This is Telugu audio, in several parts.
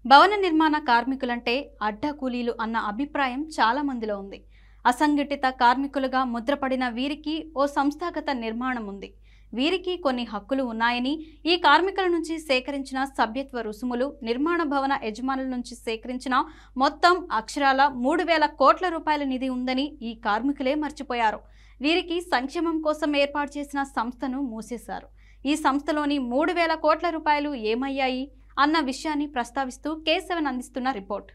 భవన నిర్మాణ కార్మికులంటే అడ్డ కూలీలు అన్న అభిప్రాయం చాలా మందిలో ఉంది. అసంఘటిత కార్మికులుగా ముద్రపడిన వీరికి ఓ సంస్థాగత నిర్మాణం ఉంది. వీరికి కొన్ని హక్కులు ఉన్నాయని, ఈ కార్మికుల నుంచి సేకరించిన సభ్యత్వ రుసుములు, నిర్మాణ భవన యజమానుల నుంచి సేకరించిన మొత్తం అక్షరాల 3,000 కోట్ల రూపాయల నిధి ఉందని ఈ కార్మికులే మర్చిపోయారు. వీరికి సంక్షేమం కోసం ఏర్పాటు చేసిన సంస్థను మూసేశారు. ఈ సంస్థలోని 3,000 కోట్ల రూపాయలు ఏమయ్యాయి అన్న విషయాన్ని ప్రస్తావిస్తూ K7 అందిస్తున్న రిపోర్ట్.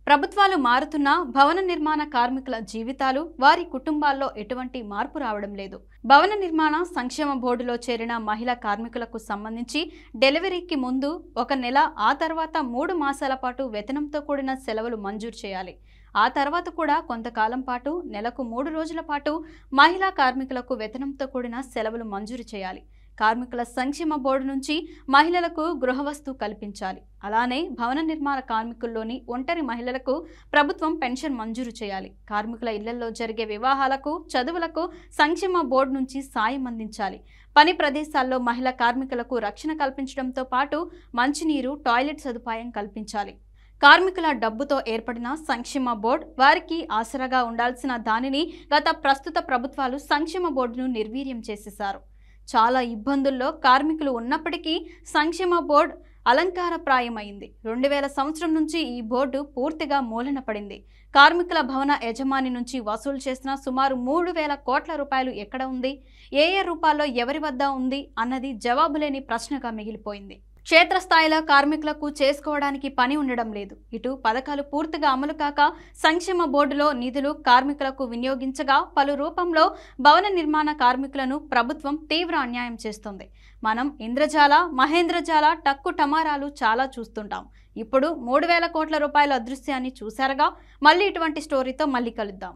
ప్రభుత్వాలు మారుతున్నా భవన నిర్మాణ కార్మికుల జీవితాలు, వారి కుటుంబాల్లో ఎటువంటి మార్పు రావడం లేదు. భవన నిర్మాణ సంక్షేమ బోర్డులో చేరిన మహిళా కార్మికులకు సంబంధించి డెలివరీకి ముందు 1 నెల, ఆ తర్వాత 3 మాసాల పాటు వేతనంతో కూడిన సెలవులు మంజూరు చేయాలి. ఆ తర్వాత కూడా కొంతకాలం పాటు, నెలకు 3 రోజుల పాటు మహిళా కార్మికులకు వేతనంతో కూడిన సెలవులు మంజూరు చేయాలి. కార్మికుల సంక్షేమ బోర్డు నుంచి మహిళలకు గృహవస్తు కల్పించాలి. అలానే భవన నిర్మాణ కార్మికుల్లోని ఒంటరి మహిళలకు ప్రభుత్వం పెన్షన్ మంజూరు చేయాలి. కార్మికుల ఇళ్లలో జరిగే వివాహాలకు, చదువులకు సంక్షేమ బోర్డు నుంచి సాయం అందించాలి. పని ప్రదేశాల్లో మహిళా కార్మికులకు రక్షణ కల్పించడంతో పాటు మంచినీరు, టాయిలెట్ సదుపాయం కల్పించాలి. కార్మికుల డబ్బుతో ఏర్పడిన సంక్షేమ బోర్డు వారికి ఆసరాగా ఉండాల్సిన దానిని ప్రస్తుత ప్రభుత్వాలు సంక్షేమ బోర్డును నిర్వీర్యం చేసేశారు. చాలా ఇబ్బందుల్లో కార్మికులు ఉన్నప్పటికీ సంక్షేమ బోర్డు అలంకారప్రాయమైంది. 2000 సంవత్సరం నుంచి ఈ బోర్డు పూర్తిగా మూలన పడింది. కార్మికుల భవన యజమాని నుంచి వసూలు చేసిన సుమారు 3,000 కోట్ల రూపాయలు ఎక్కడ ఉంది, ఏ రూపాల్లో ఎవరి వద్ద ఉంది అన్నది జవాబులేని ప్రశ్నగా మిగిలిపోయింది. క్షేత్రస్థాయిలో కార్మికులకు చేసుకోవడానికి పని ఉండడం లేదు. ఇటు పథకాలు పూర్తిగా అమలు కాక సంక్షేమ బోర్డులో నిధులు కార్మికులకు వినియోగించగా పలు రూపంలో భవన నిర్మాణ కార్మికులను ప్రభుత్వం తీవ్ర అన్యాయం చేస్తుంది. మనం ఇంద్రజాల, మహేంద్రజాల, టక్కు టమారాలు చాలా చూస్తుంటాం. ఇప్పుడు 3,000 కోట్ల రూపాయల అదృశ్యాన్ని చూశారుగా. మళ్ళీ ఇటువంటి స్టోరీతో మళ్ళీ కలుద్దాం.